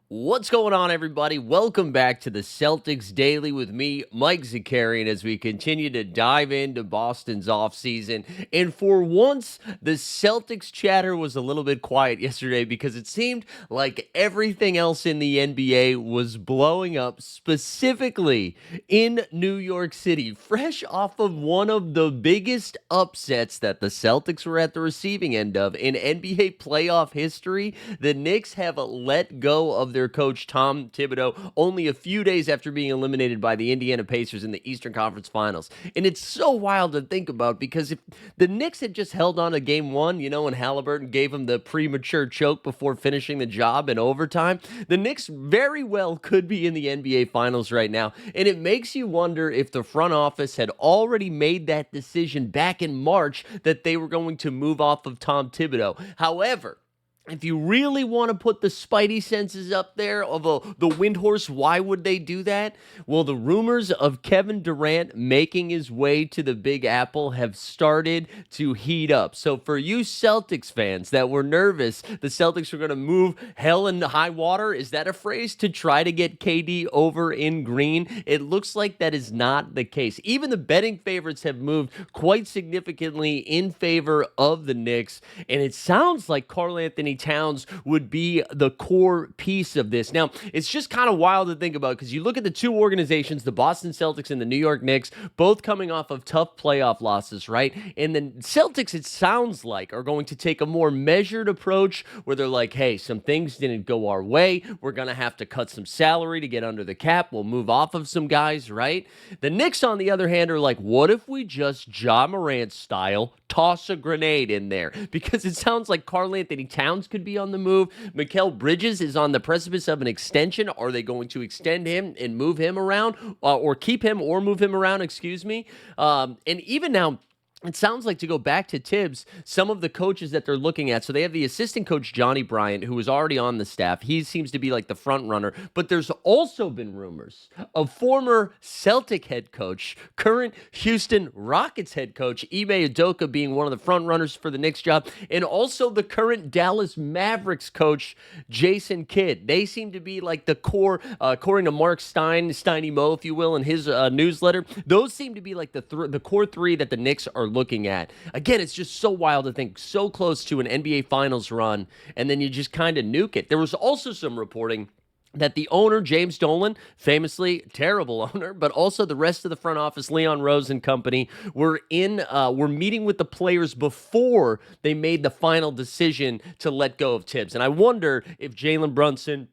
What's going on, everybody? Welcome back to the Celtics Daily with me, Mike Zakarian, as we continue to dive into Boston's offseason. And for once, the Celtics chatter was a little bit quiet yesterday because it seemed like everything else in the NBA was blowing up, specifically in New York City, fresh off of one of the biggest upsets that the Celtics were at the receiving end of in NBA playoff history. The Knicks have let go of their coach Tom Thibodeau only a few days after being eliminated by the Indiana Pacers in the Eastern Conference Finals. And it's so wild to think about because if the Knicks had just held on to game one, and Halliburton gave him the premature choke before finishing the job in overtime, the Knicks very well could be in the NBA Finals right now. And it makes you wonder if the front office had already made that decision back in March that they were going to move off of Tom Thibodeau. However, if you really want to put the spidey senses up there of the Windhorse, why would they do that? Well, the rumors of Kevin Durant making his way to the Big Apple have started to heat up. So for you Celtics fans that were nervous, the Celtics were going to move hell and high water, is that a phrase, to try to get KD over in green? It looks like that is not the case. Even the betting favorites have moved quite significantly in favor of the Knicks, and it sounds like Karl-Anthony Towns would be the core piece of this. Now, it's just kind of wild to think about because you look at the two organizations, the Boston Celtics and the New York Knicks, both coming off of tough playoff losses, right? And the Celtics, it sounds like, are going to take a more measured approach where they're like, hey, some things didn't go our way. We're going to have to cut some salary to get under the cap. We'll move off of some guys, right? The Knicks, on the other hand, are like, what if we just Ja Morant style toss a grenade in there? Because it sounds like Karl-Anthony Towns could be on the move. Mikal Bridges is on the precipice of an extension. Are they going to extend him and move him around or keep him or move him around, excuse me? And even now, it sounds like, to go back to Tibbs, some of the coaches that they're looking at. So they have the assistant coach, Johnny Bryant, who was already on the staff. He seems to be like the front runner. But there's also been rumors of former Celtic head coach, current Houston Rockets head coach, Ime Udoka, being one of the front runners for the Knicks job. And also the current Dallas Mavericks coach, Jason Kidd. They seem to be like the core, according to Mark Steiny Mo, if you will, in his newsletter. Those seem to be like the core three that the Knicks are looking at. Again, it's just so wild to think so close to an NBA Finals run, and then you just kind of nuke it. There was also some reporting that the owner, James Dolan, famously terrible owner, but also the rest of the front office, Leon Rose and company, were meeting with the players before they made the final decision to let go of Tibbs. And I wonder if Jalen Brunson,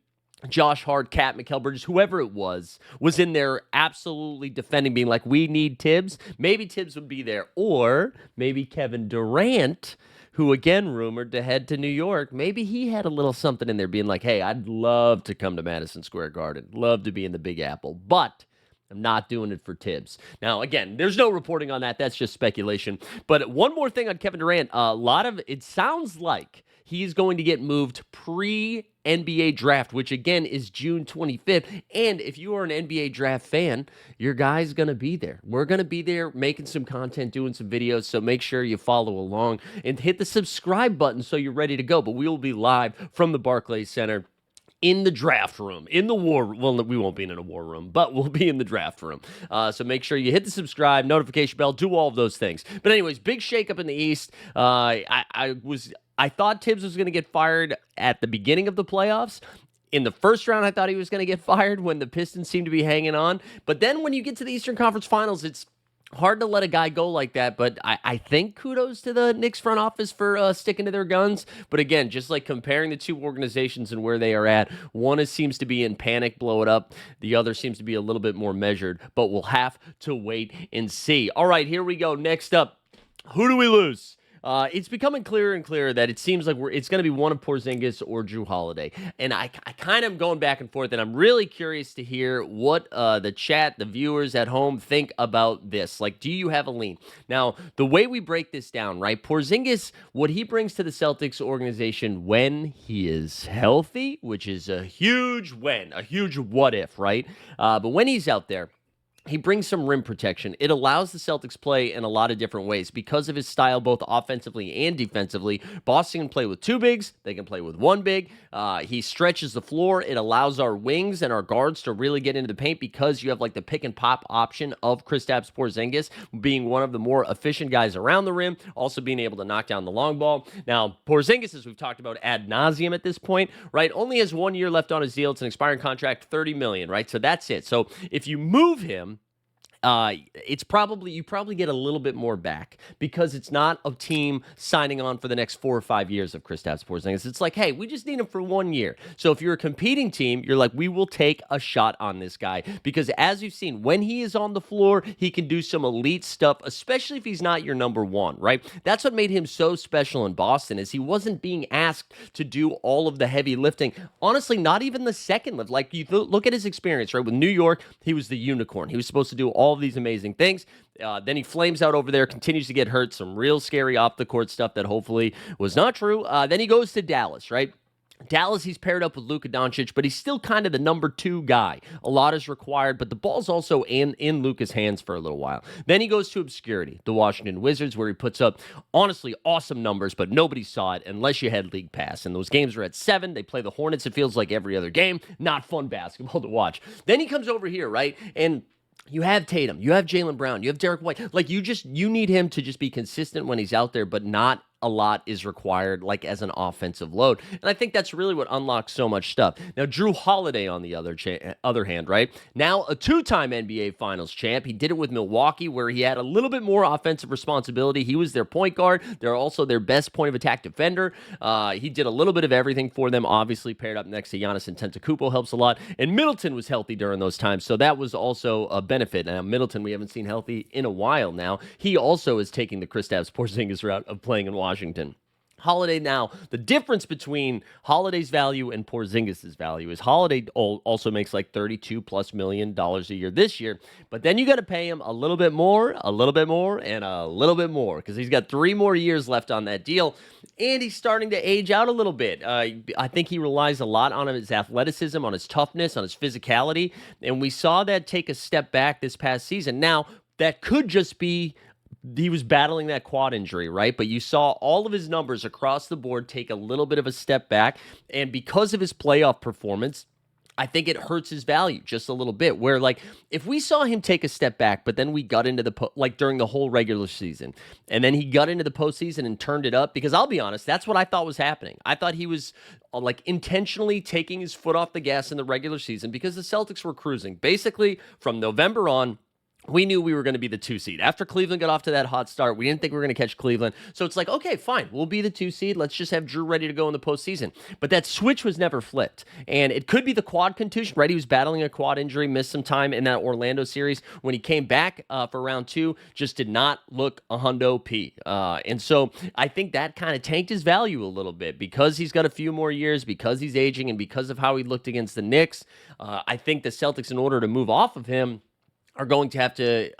Josh Hart, Mikal Bridges, whoever it was in there absolutely defending, being like, we need Tibbs. Maybe Tibbs would be there. Or maybe Kevin Durant, who again rumored to head to New York, maybe he had a little something in there being like, hey, I'd love to come to Madison Square Garden. Love to be in the Big Apple. But I'm not doing it for Tibbs. Now, again, there's no reporting on that. That's just speculation. But one more thing on Kevin Durant. It sounds like he's going to get moved pre-NBA draft, which again is June 25th. And if you are an NBA draft fan, your guy's going to be there. We're going to be there making some content, doing some videos. So make sure you follow along and hit the subscribe button so you're ready to go. But we will be live from the Barclays Center in the draft room, in the war room. Well, we won't be in a war room, but we'll be in the draft room. So make sure you hit the subscribe, notification bell, do all of those things. But anyways, big shakeup in the East. I thought Tibbs was going to get fired at the beginning of the playoffs. In the first round, I thought he was going to get fired when the Pistons seemed to be hanging on. But then when you get to the Eastern Conference Finals, it's hard to let a guy go like that, but I think kudos to the Knicks front office for sticking to their guns. But again, just like comparing the two organizations and where they are at, one seems to be in panic, blow it up. The other seems to be a little bit more measured, but we'll have to wait and see. All right, here we go. Next up, who do we lose? It's becoming clearer and clearer that it seems like it's going to be one of Porzingis or Jrue Holiday. And I kind of am going back and forth, and I'm really curious to hear what the chat, the viewers at home think about this. Like, do you have a lean? Now, the way we break this down, right? Porzingis, what he brings to the Celtics organization when he is healthy, which is a huge when, a huge what if, right? But when he's out there, he brings some rim protection. It allows the Celtics play in a lot of different ways because of his style, both offensively and defensively. Boston can play with two bigs. They can play with one big. He stretches the floor. It allows our wings and our guards to really get into the paint because you have like the pick and pop option of Kristaps Porzingis being one of the more efficient guys around the rim, also being able to knock down the long ball. Now, Porzingis, as we've talked about ad nauseum at this point, right, only has 1 year left on his deal. It's an expiring contract, $30 million, right? So that's it. So if you move him, it's probably you probably get a little bit more back because it's not a team signing on for the next 4 or 5 years of Kristaps Porzingis. It's like, hey, we just need him for 1 year. So if you're a competing team, you're like, we will take a shot on this guy because as you've seen, when he is on the floor, he can do some elite stuff, especially if he's not your number one, right? That's what made him so special in Boston is he wasn't being asked to do all of the heavy lifting. Honestly, not even the second lift. Like you look at his experience, right? With New York, he was the unicorn. He was supposed to do all of these amazing things. Then he flames out over there, continues to get hurt. Some real scary off the court stuff that hopefully was not true. Then he goes to Dallas, right? Dallas, he's paired up with Luka Doncic, but he's still kind of the number two guy. A lot is required, but the ball's also in Luka's hands for a little while. Then he goes to obscurity, the Washington Wizards, where he puts up, honestly, awesome numbers, but nobody saw it unless you had League Pass. And those games are at 7. They play the Hornets. It feels like every other game. Not fun basketball to watch. Then he comes over here, right? And you have Tatum, you have Jaylen Brown, you have Derek White. Like you need him to just be consistent when he's out there, but not a lot is required, like as an offensive load. And I think that's really what unlocks so much stuff. Now, Drew Holiday, on the other hand, right? Now a two-time NBA Finals champ. He did it with Milwaukee, where he had a little bit more offensive responsibility. He was their point guard. They're also their best point of attack defender. He did a little bit of everything for them, obviously paired up next to Giannis Antetokounmpo helps a lot. And Middleton was healthy during those times, so that was also a benefit. Now, Middleton, we haven't seen healthy in a while now. He also is taking the Kristaps Porzingis route of playing in Washington. Holiday now, the difference between Holiday's value and Porzingis' value is Holiday also makes like $32+ million a year this year, but then you got to pay him a little bit more, and a little bit more because he's got 3 more years left on that deal, and he's starting to age out a little bit. I think he relies a lot on his athleticism, on his toughness, on his physicality, and we saw that take a step back this past season. Now, that could just be he was battling that quad injury, right? But you saw all of his numbers across the board take a little bit of a step back. And because of his playoff performance, I think it hurts his value just a little bit. Where, like, if we saw him take a step back, but then we got into during the whole regular season, and then he got into the postseason and turned it up, because I'll be honest, that's what I thought was happening. I thought he was intentionally taking his foot off the gas in the regular season because the Celtics were cruising. Basically, from November on, we knew we were going to be the 2 seed. After Cleveland got off to that hot start, we didn't think we were going to catch Cleveland. So it's like, okay, fine, we'll be the 2 seed. Let's just have Drew ready to go in the postseason. But that switch was never flipped. And it could be the quad contusion, right? He was battling a quad injury, missed some time in that Orlando series. When he came back for round 2, just did not look a hundo P. And so I think that kind of tanked his value a little bit because he's got a few more years, because he's aging, and because of how he looked against the Knicks. I think the Celtics, in order to move off of him, are going to have to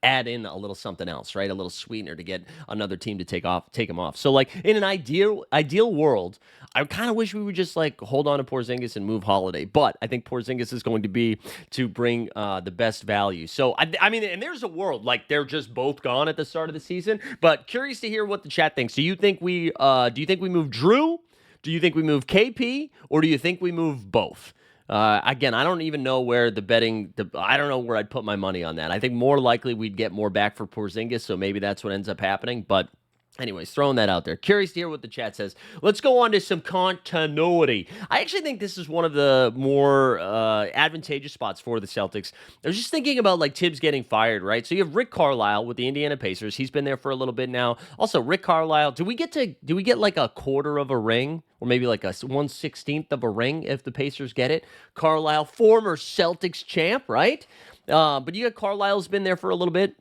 add in a little something else, right? A little sweetener to get another team to take him off. So, like, in an ideal world, I kind of wish we would just hold on to Porzingis and move Holiday. But I think Porzingis is going to bring the best value. So I mean, and there's a world they're just both gone at the start of the season. But curious to hear what the chat thinks. Do you think we move Drew? Do you think we move KP? Or do you think we move both? Again, I don't even know where I don't know where I'd put my money on that. I think more likely we'd get more back for Porzingis, so maybe that's what ends up happening. But anyways, throwing that out there. Curious to hear what the chat says. Let's go on to some continuity. I actually think this is one of the more advantageous spots for the Celtics. I was just thinking about Tibbs getting fired, right? So you have Rick Carlisle with the Indiana Pacers. He's been there for a little bit now. Also, Rick Carlisle, do we get a quarter of a ring? Or maybe a 1/16 of a ring if the Pacers get it. Carlisle, former Celtics champ, right? But you got Carlisle's been there for a little bit.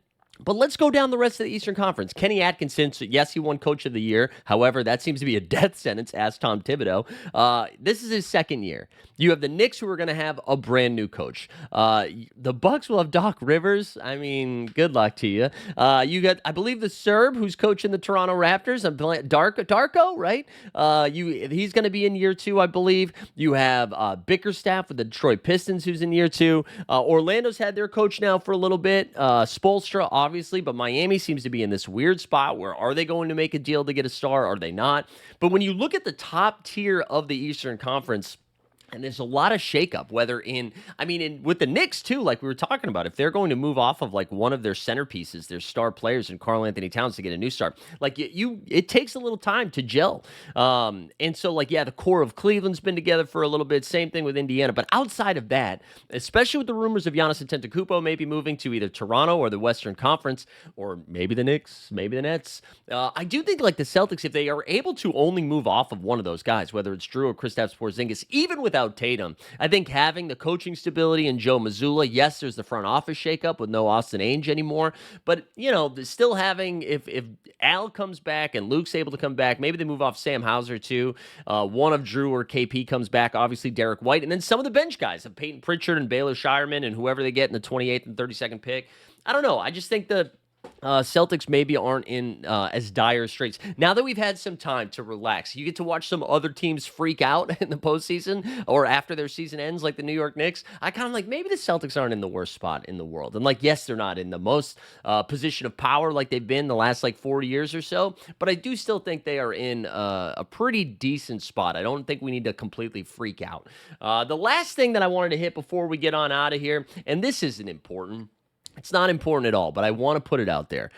But let's go down the rest of the Eastern Conference. Kenny Atkinson, so yes, he won Coach of the Year. However, that seems to be a death sentence, ask Tom Thibodeau. This is his second year. You have the Knicks, who are going to have a brand new coach. The Bucks will have Doc Rivers. I mean, good luck to you. You got, I believe, the Serb, who's coaching the Toronto Raptors. Darko, right? He's going to be in year 2, I believe. You have Bickerstaff with the Detroit Pistons, who's in year 2. Orlando's had their coach now for a little bit. Spoelstra, obviously, but Miami seems to be in this weird spot where, are they going to make a deal to get a star? Are they not? But when you look at the top tier of the Eastern Conference, and there's a lot of shakeup, with the Knicks too, like we were talking about, if they're going to move off of like one of their centerpieces, their star players, and Karl Anthony Towns to get a new start, like it takes a little time to gel. And so the core of Cleveland's been together for a little bit. Same thing with Indiana. But outside of that, especially with the rumors of Giannis Antetokounmpo maybe moving to either Toronto or the Western Conference, or maybe the Knicks, maybe the Nets, I do think like the Celtics, if they are able to only move off of one of those guys, whether it's Drew or Kristaps Porzingis, even without Tatum, I think having the coaching stability in Joe Mazzulla, yes, there's the front office shakeup with no Austin Ainge anymore, but still having, if Al comes back and Luke's able to come back, maybe they move off Sam Hauser too. One of Drew or KP comes back, obviously Derek White, and then some of the bench guys of Peyton Pritchard and Baylor Shireman and whoever they get in the 28th and 32nd pick. I don't know. I just think the Celtics maybe aren't in as dire straits. Now that we've had some time to relax, you get to watch some other teams freak out in the postseason or after their season ends, like the New York Knicks. I kind of like, maybe the Celtics aren't in the worst spot in the world. And yes, they're not in the most position of power like they've been the last 4 years or so, but I do still think they are in a pretty decent spot. I don't think we need to completely freak out. The last thing that I wanted to hit before we get on out of here, and this isn't important, it's not important at all, but I want to put it out there.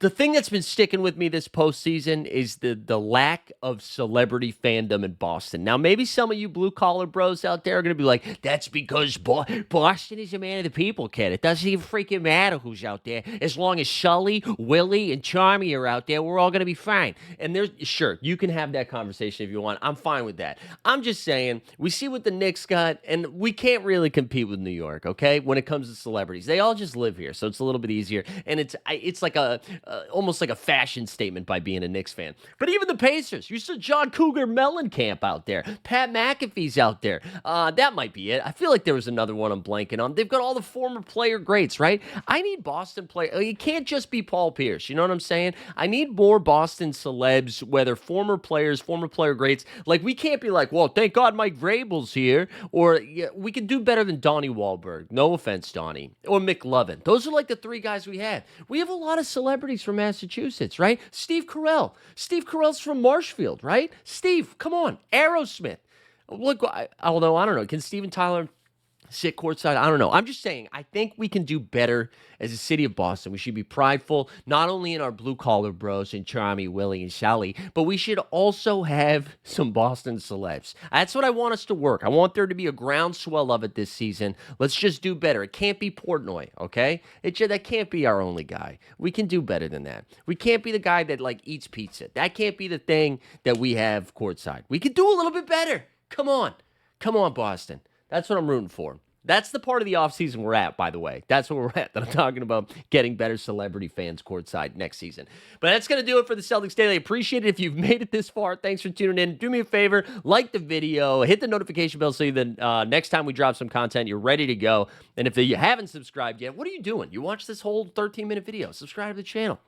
The thing that's been sticking with me this postseason is the lack of celebrity fandom in Boston. Now, maybe some of you blue-collar bros out there are going to be like, that's because Boston is a man of the people, kid. It doesn't even freaking matter who's out there. As long as Sully, Willie, and Charmy are out there, we're all going to be fine. And sure, you can have that conversation if you want. I'm fine with that. I'm just saying, we see what the Knicks got, and we can't really compete with New York, okay, when it comes to celebrities. They all just live here, so it's a little bit easier. And it's like almost like a fashion statement by being a Knicks fan. But even the Pacers, you saw John Cougar Mellencamp out there. Pat McAfee's out there. That might be it. I feel like there was another one I'm blanking on. They've got all the former player greats, right? I need Boston players. It can't just be Paul Pierce. You know what I'm saying? I need more Boston celebs, whether former players, former player greats. Like, we can't be like, well, thank God Mike Vrabel's here. Or we can do better than Donnie Wahlberg. No offense, Donnie. Or McLovin. Those are like the 3 guys we have. We have a lot of celebrities from Massachusetts, right? Steve Carell. Steve Carell's from Marshfield, right? Steve, come on. Aerosmith. Look, although I don't know, can Steven Tyler sit courtside? I don't know. I'm just saying, I think we can do better as a city of Boston. We should be prideful, not only in our blue-collar bros and Charmy, Willie, and Sally, but we should also have some Boston celebs. That's what I want us to work. I want there to be a groundswell of it this season. Let's just do better. It can't be Portnoy, okay? That can't be our only guy. We can do better than that. We can't be the guy that, eats pizza. That can't be the thing that we have courtside. We can do a little bit better. Come on. Come on, Boston. That's what I'm rooting for. That's the part of the offseason we're at, by the way. That's where we're at, that I'm talking about getting better celebrity fans courtside next season. But that's going to do it for the Celtics Daily. Appreciate it if you've made it this far. Thanks for tuning in. Do me a favor, like the video, hit the notification bell so that next time we drop some content, you're ready to go. And if you haven't subscribed yet, what are you doing? You watched this whole 13-minute video. Subscribe to the channel.